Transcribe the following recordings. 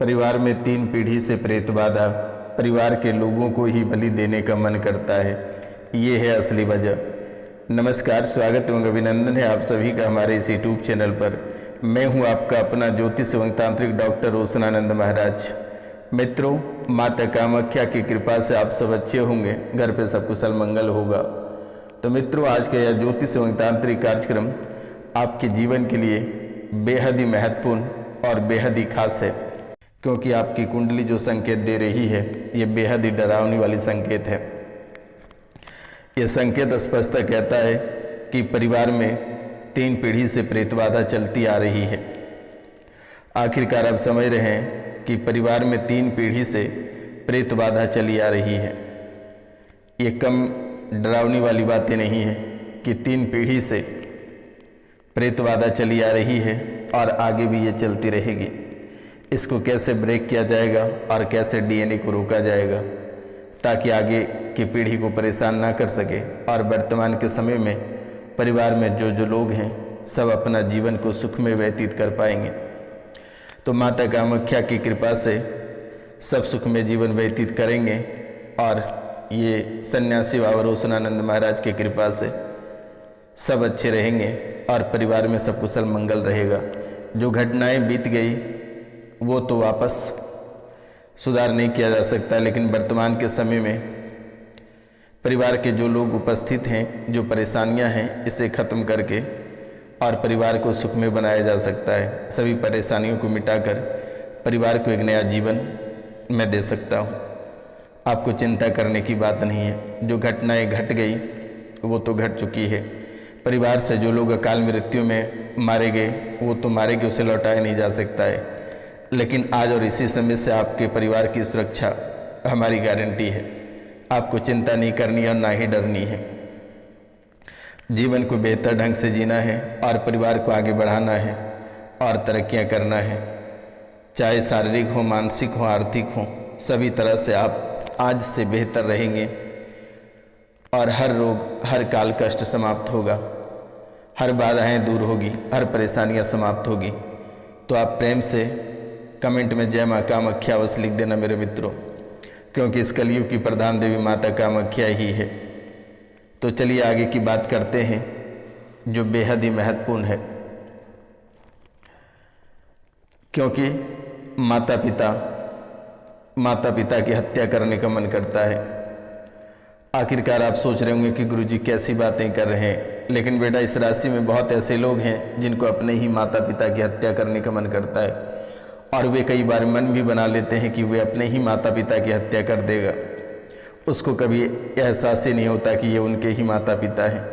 परिवार में 3 पीढ़ी से प्रेत बाधा, परिवार के लोगों को ही बलि देने का मन करता है। ये है असली वजह। नमस्कार, स्वागत एवं अभिनंदन है आप सभी का हमारे इस यूट्यूब चैनल पर। मैं हूं आपका अपना ज्योतिष एवं तांत्रिक डॉक्टर रोशनानंद महाराज। मित्रों, माता कामाख्या की कृपा से आप सब अच्छे होंगे, घर पे सब कुशल मंगल होगा। तो मित्रों, आज का यह ज्योतिष एवं तांत्रिक कार्यक्रम आपके जीवन के लिए बेहद ही महत्वपूर्ण और बेहद ही खास है, क्योंकि आपकी कुंडली जो संकेत दे रही है ये बेहद ही डरावनी वाली संकेत है। यह संकेत स्पष्टता कहता है कि परिवार में 3 पीढ़ी से प्रेत बाधा चलती आ रही है। आखिरकार आप समझ रहे हैं कि परिवार में 3 पीढ़ी से प्रेत बाधा चली आ रही है। ये कम डरावनी वाली बातें नहीं है कि 3 पीढ़ी से प्रेत बाधा चली आ रही है और आगे भी ये चलती रहेगी। इसको कैसे ब्रेक किया जाएगा और कैसे डीएनए को रोका जाएगा ताकि आगे की पीढ़ी को परेशान ना कर सके और वर्तमान के समय में परिवार में जो लोग हैं सब अपना जीवन को सुख में व्यतीत कर पाएंगे। तो माता कामाख्या की कृपा से सब सुख में जीवन व्यतीत करेंगे और ये सन्यासी बाबा रोशनानंद महाराज की कृपा से सब अच्छे रहेंगे और परिवार में सब कुशल मंगल रहेगा। जो घटनाएं बीत गई वो तो वापस सुधार नहीं किया जा सकता, लेकिन वर्तमान के समय में परिवार के जो लोग उपस्थित हैं, जो परेशानियां हैं, इसे ख़त्म करके और परिवार को सुख में बनाया जा सकता है। सभी परेशानियों को मिटाकर परिवार को एक नया जीवन मैं दे सकता हूं। आपको चिंता करने की बात नहीं है। जो घटनाएं घट गई वो तो घट चुकी है। परिवार से जो लोग अकाल मृत्यु में मारे गए वो तो मारे गए, उसे लौटाया नहीं जा सकता है, लेकिन आज और इसी समय से आपके परिवार की सुरक्षा हमारी गारंटी है। आपको चिंता नहीं करनी और ना ही डरनी है। जीवन को बेहतर ढंग से जीना है और परिवार को आगे बढ़ाना है और तरक्कियां करना है। चाहे शारीरिक हो, मानसिक हो, आर्थिक हो, सभी तरह से आप आज से बेहतर रहेंगे और हर रोग, हर काल कष्ट समाप्त होगा, हर बाधाएं दूर होगी, हर परेशानियां समाप्त होगी। तो आप प्रेम से कमेंट में जय माँ कामाख्या अवश्य लिख देना मेरे मित्रों, क्योंकि इस कलयुग की प्रधान देवी माता कामाख्या ही है। तो चलिए आगे की बात करते हैं जो बेहद ही महत्वपूर्ण है, क्योंकि माता पिता की हत्या करने का मन करता है। आखिरकार आप सोच रहे होंगे कि गुरुजी कैसी बातें कर रहे हैं, लेकिन बेटा इस राशि में बहुत ऐसे लोग हैं जिनको अपने ही माता पिता की हत्या करने का मन करता है और वे कई बार मन भी बना लेते हैं कि वे अपने ही माता पिता की हत्या कर देगा। उसको कभी एहसास ही नहीं होता कि ये उनके ही माता पिता हैं,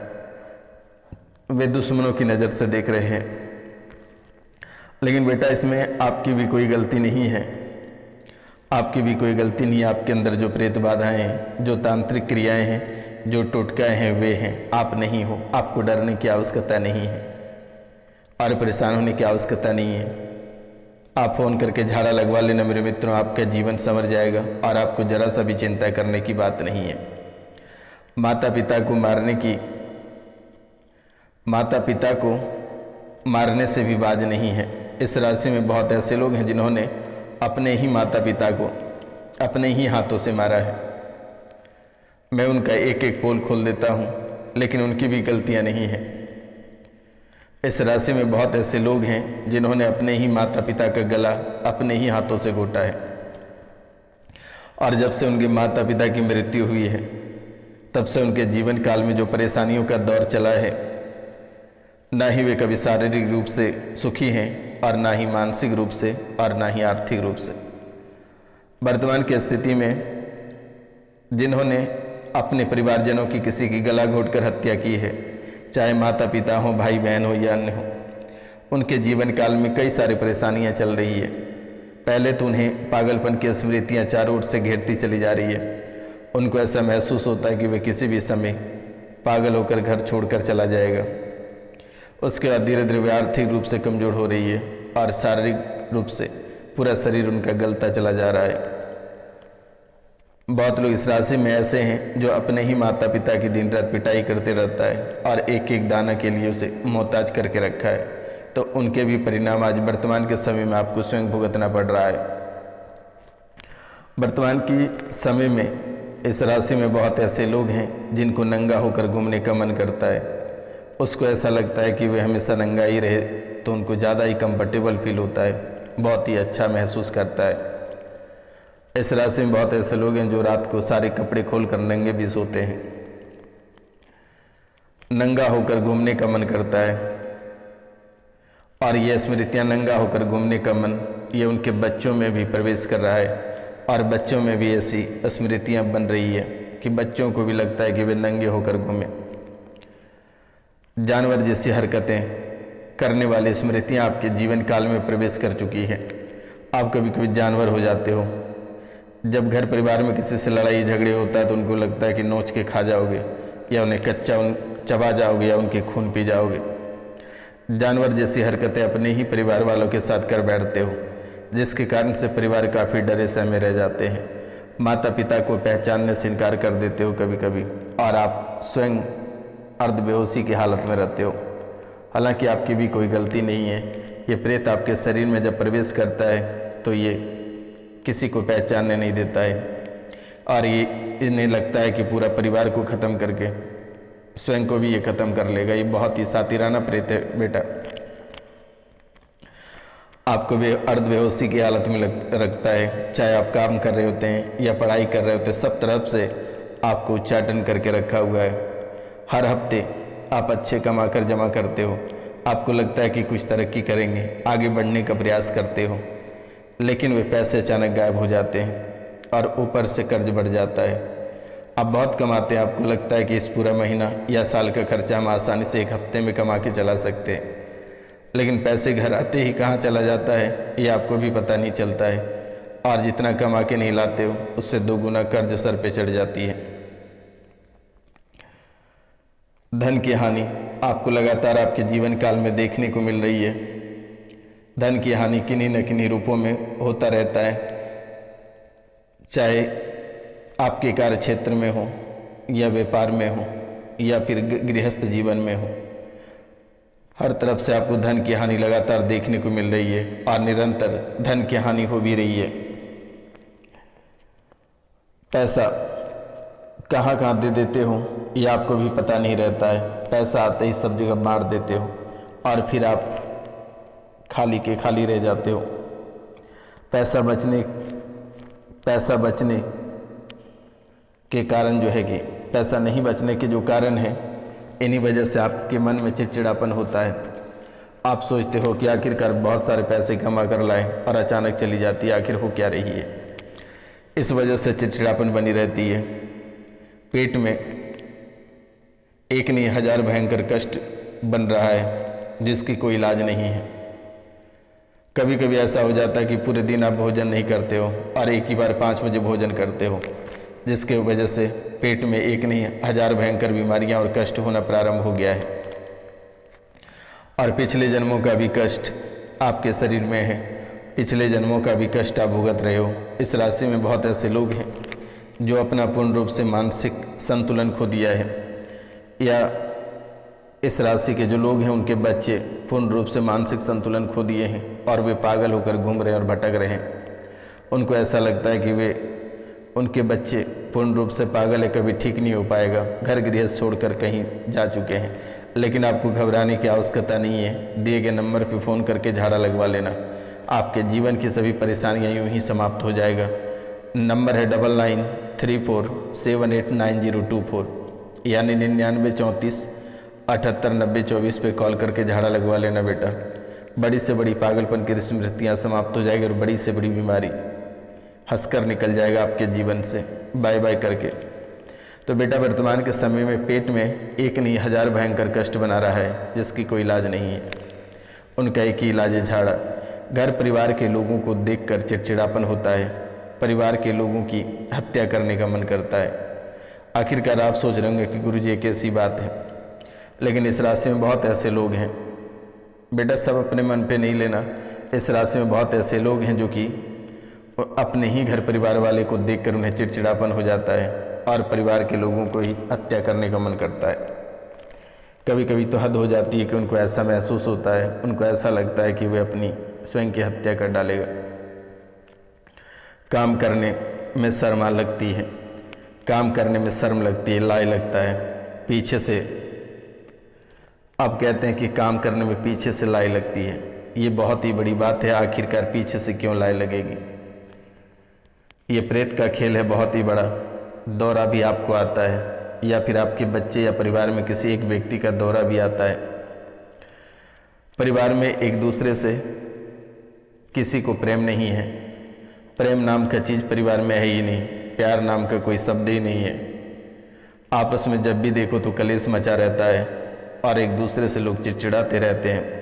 वे दुश्मनों की नज़र से देख रहे हैं। लेकिन बेटा इसमें आपकी भी कोई गलती नहीं है, आपकी भी कोई गलती नहीं है। आपके अंदर जो प्रेत बाधाएं हैं, जो तांत्रिक क्रियाएं हैं, जो टोटकाएं हैं, वे हैं, आप नहीं हो। आपको डरने की आवश्यकता नहीं है और परेशान होने की आवश्यकता नहीं है। आप फ़ोन करके झाड़ा लगवा लेना मेरे मित्रों, आपका जीवन संवर जाएगा और आपको जरा सा भी चिंता करने की बात नहीं है। माता पिता को मारने से भी बाज नहीं है। इस राशि में बहुत ऐसे लोग हैं जिन्होंने अपने ही माता पिता को अपने ही हाथों से मारा है। मैं उनका एक एक पोल खोल देता हूँ, लेकिन उनकी भी गलतियाँ नहीं हैं। इस राशि में बहुत ऐसे लोग हैं जिन्होंने अपने ही माता पिता का गला अपने ही हाथों से घोटा है और जब से उनके माता पिता की मृत्यु हुई है तब से उनके जीवन काल में जो परेशानियों का दौर चला है, ना ही वे कभी शारीरिक रूप से सुखी हैं और ना ही मानसिक रूप से और ना ही आर्थिक रूप से। वर्तमान की स्थिति में जिन्होंने अपने परिवारजनों की किसी की गला घोटकर हत्या की है, चाहे माता पिता हो, भाई बहन हो या अन्य हो, उनके जीवन काल में कई सारी परेशानियां चल रही है। पहले तो उन्हें पागलपन की स्मृतियां चारों ओर से घेरती चली जा रही है। उनको ऐसा महसूस होता है कि वे किसी भी समय पागल होकर घर छोड़कर चला जाएगा। उसके बाद धीरे धीरे वे आर्थिक रूप से कमज़ोर हो रही है और शारीरिक रूप से पूरा शरीर उनका गलता चला जा रहा है। बहुत लोग इस राशि में ऐसे हैं जो अपने ही माता पिता की दिन रात पिटाई करते रहता है और एक एक दाना के लिए उसे मोहताज करके रखा है। तो उनके भी परिणाम आज वर्तमान के समय में आपको स्वयं भुगतना पड़ रहा है। वर्तमान की समय में इस राशि में बहुत ऐसे लोग हैं जिनको नंगा होकर घूमने का मन करता है। उसको ऐसा लगता है कि वे हमेशा नंगा ही रहे तो उनको ज़्यादा ही कंफर्टेबल फील होता है, बहुत ही अच्छा महसूस करता है। इस राशि में बहुत ऐसे लोग हैं जो रात को सारे कपड़े खोल कर नंगे भी सोते हैं। नंगा होकर घूमने का मन करता है और ये स्मृतियाँ नंगा होकर घूमने का मन ये उनके बच्चों में भी प्रवेश कर रहा है और बच्चों में भी ऐसी स्मृतियाँ बन रही है कि बच्चों को भी लगता है कि वे नंगे होकर घूमें। जानवर जैसी हरकतें करने वाली स्मृतियाँ आपके जीवन काल में प्रवेश कर चुकी है। आप कभी कभी जानवर हो जाते हो। जब घर परिवार में किसी से लड़ाई झगड़े होता है तो उनको लगता है कि नोच के खा जाओगे या उन्हें कच्चा चबा जाओगे या उनके खून पी जाओगे। जानवर जैसी हरकतें अपने ही परिवार वालों के साथ कर बैठते हो, जिसके कारण से परिवार काफ़ी डरे सहमे रह जाते हैं। माता पिता को पहचानने से इनकार कर देते हो कभी कभी और आप स्वयं अर्धबेहोशी की हालत में रहते हो। हालांकि आपकी भी कोई गलती नहीं है। ये प्रेत आपके शरीर में जब प्रवेश करता है तो ये किसी को पहचानने नहीं देता है और ये इन्हें लगता है कि पूरा परिवार को ख़त्म करके स्वयं को भी ये ख़त्म कर लेगा। ये बहुत ही सातिराना प्रेत है बेटा। आपको भी अर्धबेहोशी की हालत में रखता है, चाहे आप काम कर रहे होते हैं या पढ़ाई कर रहे होते हैं, सब तरफ से आपको उच्चाटन करके रखा हुआ है। हर हफ्ते आप अच्छे कमा कर जमा करते हो, आपको लगता है कि कुछ तरक्की करेंगे, आगे बढ़ने का प्रयास करते हो, लेकिन वे पैसे अचानक गायब हो जाते हैं और ऊपर से कर्ज बढ़ जाता है। आप बहुत कमाते हैं, आपको लगता है कि इस पूरा महीना या साल का खर्चा हम आसानी से एक हफ्ते में कमा के चला सकते हैं, लेकिन पैसे घर आते ही कहाँ चला जाता है ये आपको भी पता नहीं चलता है और जितना कमा के नहीं लाते हो उससे 2 गुना कर्ज सर पे चढ़ जाती है। धन की हानि आपको लगातार आपके जीवन काल में देखने को मिल रही है। धन की हानि किन्हीं न किन्हीं रूपों में होता रहता है, चाहे आपके कार्य क्षेत्र में हो या व्यापार में हो या फिर गृहस्थ जीवन में हो। हर तरफ से आपको धन की हानि लगातार देखने को मिल रही है और निरंतर धन की हानि हो भी रही है। पैसा कहाँ कहाँ दे देते हो ये आपको भी पता नहीं रहता है। पैसा आते ही सब जगह मार देते हो और फिर आप खाली के खाली रह जाते हो। पैसा बचने के कारण जो है कि पैसा नहीं बचने के जो कारण है, इन्हीं वजह से आपके मन में चिड़चिड़ापन होता है। आप सोचते हो कि आखिरकार बहुत सारे पैसे कमा कर लाए और अचानक चली जाती है, आखिर हो क्या रही है। इस वजह से चिड़चिड़ापन बनी रहती है। पेट में एक नहीं 1000 भयंकर कष्ट बन रहा है जिसकी कोई इलाज नहीं है। कभी कभी ऐसा हो जाता है कि पूरे दिन आप भोजन नहीं करते हो और एक ही बार 5 बजे भोजन करते हो, जिसके वजह से पेट में एक नहीं 1000 भयंकर बीमारियां और कष्ट होना प्रारंभ हो गया है। और पिछले जन्मों का भी कष्ट आपके शरीर में है, पिछले जन्मों का भी कष्ट आप भुगत रहे हो। इस राशि में बहुत ऐसे लोग हैं जो अपना पूर्ण रूप से मानसिक संतुलन खो दिया है, या इस राशि के जो लोग हैं उनके बच्चे पूर्ण रूप से मानसिक संतुलन खो दिए हैं और वे पागल होकर घूम रहे हैं और भटक रहे हैं। उनको ऐसा लगता है कि उनके बच्चे पूर्ण रूप से पागल है, कभी ठीक नहीं हो पाएगा, घर गृहस्थ छोड़कर कहीं जा चुके हैं। लेकिन आपको घबराने की आवश्यकता नहीं है। दिए गए नंबर पर फ़ोन करके झाड़ा लगवा लेना, आपके जीवन की सभी परेशानियां यूं ही समाप्त हो जाएगा। नंबर है 9934789024 यानी 9934789024 पे कॉल करके झाड़ा लगवा लेना बेटा। बड़ी से बड़ी पागलपन की स्मृतियाँ समाप्त हो जाएगी और बड़ी से बड़ी बीमारी हंसकर निकल जाएगा आपके जीवन से बाय बाय करके। तो बेटा वर्तमान के समय में पेट में एक नहीं 1000 भयंकर कष्ट बना रहा है जिसकी कोई इलाज नहीं है। उनका एक ही इलाज है झाड़ा। घर परिवार के लोगों को देखकर चिड़चिड़ापन होता है, परिवार के लोगों की हत्या करने का मन करता है। आखिरकार आप सोच रहे होंगे कि गुरुजी ये कैसी बात है, लेकिन इस राशि में बहुत ऐसे लोग हैं बेटा, सब अपने मन पे नहीं लेना। इस राशि में बहुत ऐसे लोग हैं जो कि अपने ही घर परिवार वाले को देखकर उन्हें चिड़चिड़ापन हो जाता है और परिवार के लोगों को ही हत्या करने का मन करता है। कभी कभी तो हद हो जाती है कि उनको ऐसा महसूस होता है, उनको ऐसा लगता है कि वे अपनी स्वयं की हत्या कर डालेगा। काम करने में शर्मा लगती है, काम करने में शर्म लगती है, लाज लगता है पीछे से। आप कहते हैं कि काम करने में पीछे से लाज लगती है, ये बहुत ही बड़ी बात है। आखिरकार पीछे से क्यों लाज लगेगी? ये प्रेत का खेल है बहुत ही बड़ा। दौरा भी आपको आता है या फिर आपके बच्चे या परिवार में किसी एक व्यक्ति का दौरा भी आता है। परिवार में एक दूसरे से किसी को प्रेम नहीं है, प्रेम नाम का चीज़ परिवार में है ही नहीं, प्यार नाम का कोई शब्द ही नहीं है। आपस में जब भी देखो तो कलेश मचा रहता है और एक दूसरे से लोग चिड़चिड़ाते रहते हैं।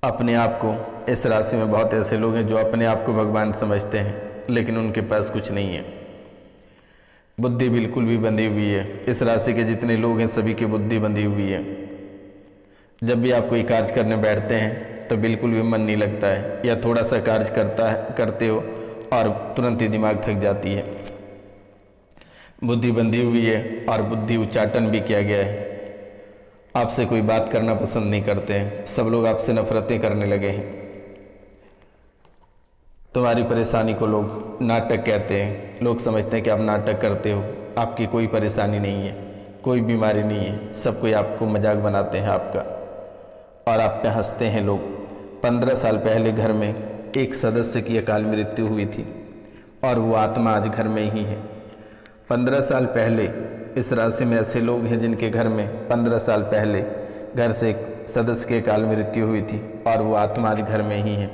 अपने आप को, इस राशि में बहुत ऐसे लोग हैं जो अपने आप को भगवान समझते हैं लेकिन उनके पास कुछ नहीं है। बुद्धि बिल्कुल भी बंधी हुई है। इस राशि के जितने लोग हैं सभी की बुद्धि बंधी हुई है। जब भी आप कोई कार्य करने बैठते हैं तो बिल्कुल भी मन नहीं लगता है, या थोड़ा सा कार्य करते हो और तुरंत ही दिमाग थक जाती है। बुद्धि बंधी हुई है और बुद्धि उच्चाटन भी किया गया है। आपसे कोई बात करना पसंद नहीं करते हैं, सब लोग आपसे नफरतें करने लगे हैं। तुम्हारी परेशानी को लोग नाटक कहते हैं। लोग समझते हैं कि आप नाटक करते हो, आपकी कोई परेशानी नहीं है, कोई बीमारी नहीं है, सब कोई आपको मजाक बनाते हैं आपका और आप पे हंसते हैं लोग। 15 साल पहले घर में एक सदस्य की अकाल मृत्यु हुई थी और वो आत्मा आज घर में ही है। 15 साल पहले इस राशि में ऐसे लोग हैं जिनके घर में 15 साल पहले घर से एक सदस्य की अकाल मृत्यु हुई थी और वो आत्मा आज घर में ही है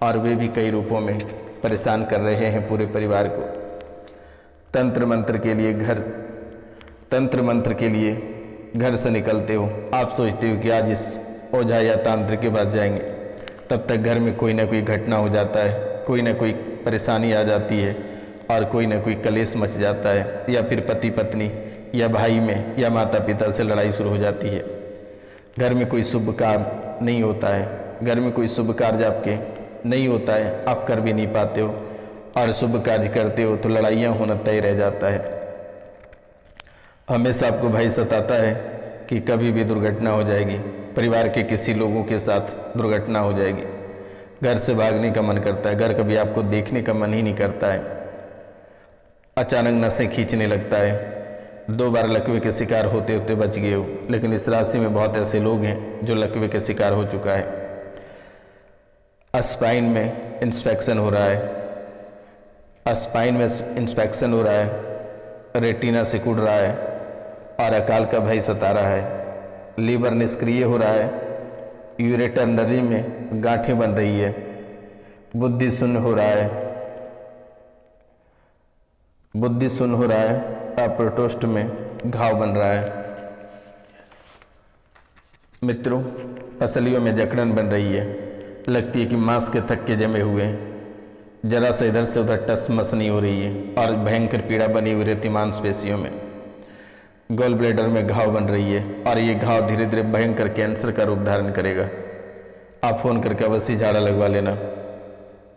और वे भी कई रूपों में परेशान कर रहे हैं पूरे परिवार को। तंत्र मंत्र के लिए घर से निकलते हो, आप सोचते हो कि आज इस ओझा या तांत्रिक के पास जाएंगे, तब तक घर में कोई ना कोई घटना हो जाता है, कोई ना कोई परेशानी आ जाती है और कोई ना कोई कलेश मच जाता है, या फिर पति पत्नी या भाई में या माता पिता से लड़ाई शुरू हो जाती है। घर में कोई शुभ कार्य नहीं होता है, घर में कोई शुभ कार्य आपके नहीं होता है, आप कर भी नहीं पाते हो और शुभ कार्य करते हो तो लड़ाइयाँ होना तय रह जाता है। हमेशा आपको भय सताता है कि कभी भी दुर्घटना हो जाएगी, परिवार के किसी लोगों के साथ दुर्घटना हो जाएगी। घर से भागने का मन करता है, घर कभी आपको देखने का मन ही नहीं करता है। अचानक नसें खींचने लगता है। 2 बार लकवे के शिकार होते होते बच गए हो, लेकिन इस राशि में बहुत ऐसे लोग हैं जो लकवे के शिकार हो चुका है। स्पाइन में इंस्पेक्शन हो रहा है, रेटिना सिकुड़ रहा है और अकाल का भय सता रहा है। लीवर निष्क्रिय हो रहा है, यूरेटर नली में गांठें बन रही है, बुद्धि शून्य हो रहा है, प्रोटोस्ट में घाव बन रहा है। मित्रों, पसलियों में जकड़न बन रही है, लगती है कि मांस के थक्के जमे हुए हैं, जरा से इधर से उधर टस मस नहीं हो रही है और भयंकर पीड़ा बनी हुई रहती मांसपेशियों में। गॉल ब्लैडर में घाव बन रही है और ये घाव धीरे धीरे भयंकर कैंसर का रूप धारण करेगा। आप फोन करके अवश्य झाड़ा लगवा लेना।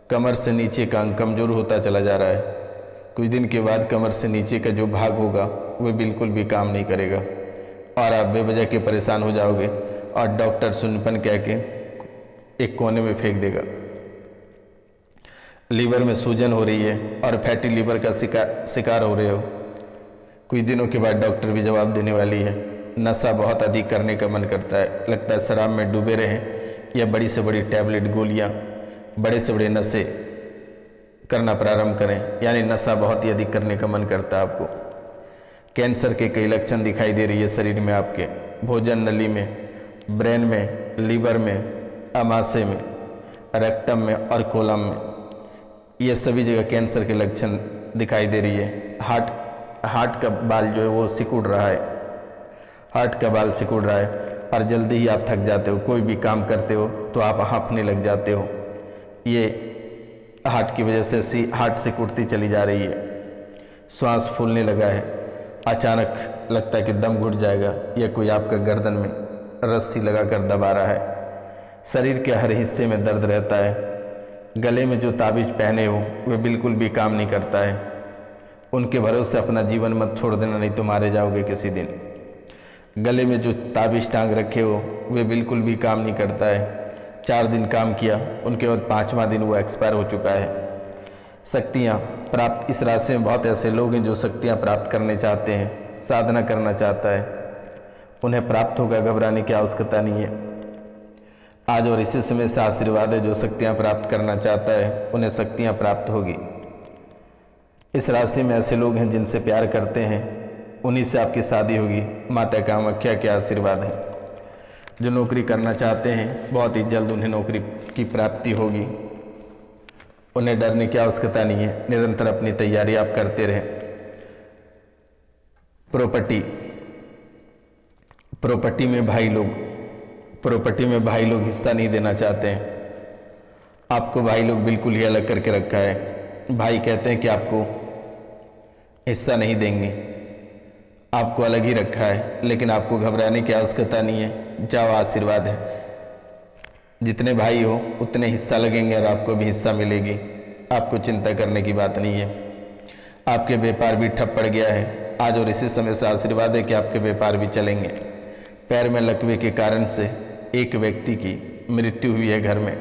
कमर से नीचे का अंग कमजोर होता चला जा रहा है। कुछ दिन के बाद कमर से नीचे का जो भाग होगा वह बिल्कुल भी काम नहीं करेगा और आप बेवजह के परेशान हो जाओगे और डॉक्टर सुनपन कह के एक कोने में फेंक देगा। लीवर में सूजन हो रही है और फैटी लीवर का शिकार हो रहे हो। कुछ दिनों के बाद डॉक्टर भी जवाब देने वाली है। नशा बहुत अधिक करने का मन करता है, लगता है शराब में डूबे रहें या बड़ी से बड़ी टैबलेट गोलियां, बड़े से बड़े नशे करना प्रारंभ करें, यानी नशा बहुत ही अधिक करने का मन करता है आपको। कैंसर के कई लक्षण दिखाई दे रही है शरीर में आपके, भोजन नली में, ब्रेन में, लीवर में, आमाशय में, रेक्टम में और कोलम में, ये सभी जगह कैंसर के लक्षण दिखाई दे रही है। हार्ट का बाल जो है वो सिकुड़ रहा है, और जल्दी ही आप थक जाते हो। कोई भी काम करते हो तो आप हाँफने लग जाते हो। ये हार्ट की वजह से हार्ट सिकुड़ती चली जा रही है। श्वास फूलने लगा है, अचानक लगता है कि दम घुट जाएगा या कोई आपका गर्दन में रस्सी लगाकर दबा रहा है। शरीर के हर हिस्से में दर्द रहता है। गले में जो ताबीज पहने हो वह बिल्कुल भी काम नहीं करता है। उनके भरोसे अपना जीवन मत छोड़ देना, नहीं तो मारे जाओगे किसी दिन। गले में जो ताबीज टांग रखे हो वे बिल्कुल भी काम नहीं करता है। 4 दिन काम किया, उनके बाद 5वां दिन वो एक्सपायर हो चुका है। शक्तियाँ प्राप्त। इस राशि में बहुत ऐसे लोग हैं जो शक्तियाँ प्राप्त करने चाहते हैं, साधना करना चाहता है, उन्हें प्राप्त होगा, घबराने की आवश्यकता नहीं है। आज और इसी समय से आशीर्वाद है, जो शक्तियाँ प्राप्त करना चाहता है उन्हें शक्तियाँ प्राप्त होगी। इस राशि में ऐसे लोग हैं जिनसे प्यार करते हैं, उन्हीं से आपकी शादी होगी। माता कामाख्या के आशीर्वाद है। जो नौकरी करना चाहते हैं बहुत ही जल्द उन्हें नौकरी की प्राप्ति होगी, उन्हें डरने की आवश्यकता नहीं है। निरंतर अपनी तैयारी आप करते रहें। प्रॉपर्टी में भाई लोग हिस्सा नहीं देना चाहते हैं। आपको भाई लोग बिल्कुल ही अलग करके रखा है। भाई कहते हैं कि आपको हिस्सा नहीं देंगे, आपको अलग ही रखा है, लेकिन आपको घबराने की आवश्यकता नहीं है। जाओ, आशीर्वाद है। जितने भाई हो उतने हिस्सा लगेंगे और आपको भी हिस्सा मिलेगी। आपको चिंता करने की बात नहीं है। आपके व्यापार भी ठप पड़ गया है। आज और इसी समय से आशीर्वाद है कि आपके व्यापार भी चलेंगे। पैर में लकवे के कारण से एक व्यक्ति की मृत्यु हुई है। घर में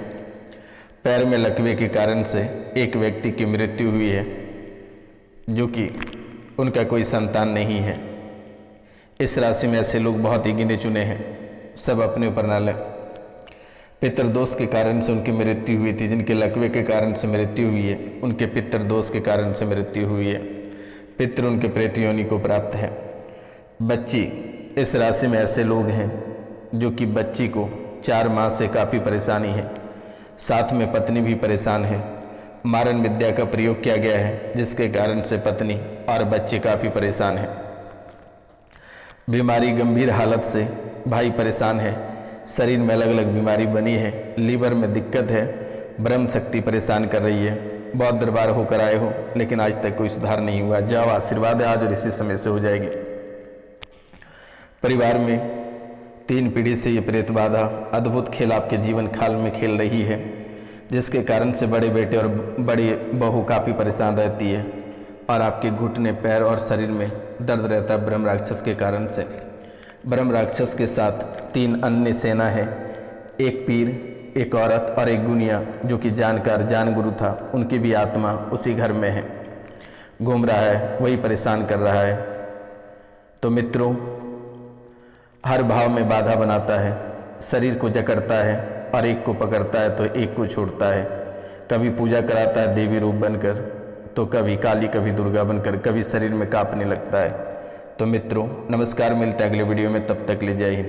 पैर में लकवे के कारण से एक व्यक्ति की मृत्यु हुई है, जो कि उनका कोई संतान नहीं है। इस राशि में ऐसे लोग बहुत ही गिने चुने हैं, सब अपने ऊपर ना लें। पितृदोष के कारण से उनकी मृत्यु हुई थी। जिनके लकवे के कारण से मृत्यु हुई है, उनके पितृदोष के कारण से मृत्यु हुई है। पितृ उनके प्रेत योनि को प्राप्त है। बच्ची, इस राशि में ऐसे लोग हैं जो कि बच्ची को 4 माह से काफ़ी परेशानी है, साथ में पत्नी भी परेशान है। मारण विद्या का प्रयोग किया गया है, जिसके कारण से पत्नी और बच्चे काफ़ी परेशान हैं। बीमारी, गंभीर हालत से भाई परेशान है। शरीर में अलग अलग बीमारी बनी है। लीवर में दिक्कत है। ब्रह्म शक्ति परेशान कर रही है। बहुत दरबार होकर आए हो, लेकिन आज तक कोई सुधार नहीं हुआ। जाओ, आशीर्वाद है, आज और इसी समय से हो जाएगी। परिवार में 3 पीढ़ी से ये प्रेत बाधा अद्भुत खेल आपके जीवन काल में खेल रही है, जिसके कारण से बड़े बेटे और बड़ी बहू काफ़ी परेशान रहती है और आपके घुटने, पैर और शरीर में दर्द रहता है ब्रह्म राक्षस के कारण से। ब्रह्म राक्षस के साथ 3 अन्य सेना है, एक पीर, एक औरत और एक गुनिया, जो कि जानकार जान गुरु था। उनकी भी आत्मा उसी घर में है, घूम रहा है, वही परेशान कर रहा है। तो मित्रों, हर भाव में बाधा बनाता है, शरीर को जकड़ता है और एक को पकड़ता है तो एक को छोड़ता है। कभी पूजा कराता है देवी रूप बनकर, तो कभी काली, कभी दुर्गा बनकर, कभी शरीर में कांपने लगता है। तो मित्रों नमस्कार, मिलते हैं अगले वीडियो में, तब तक ले जय हिंद।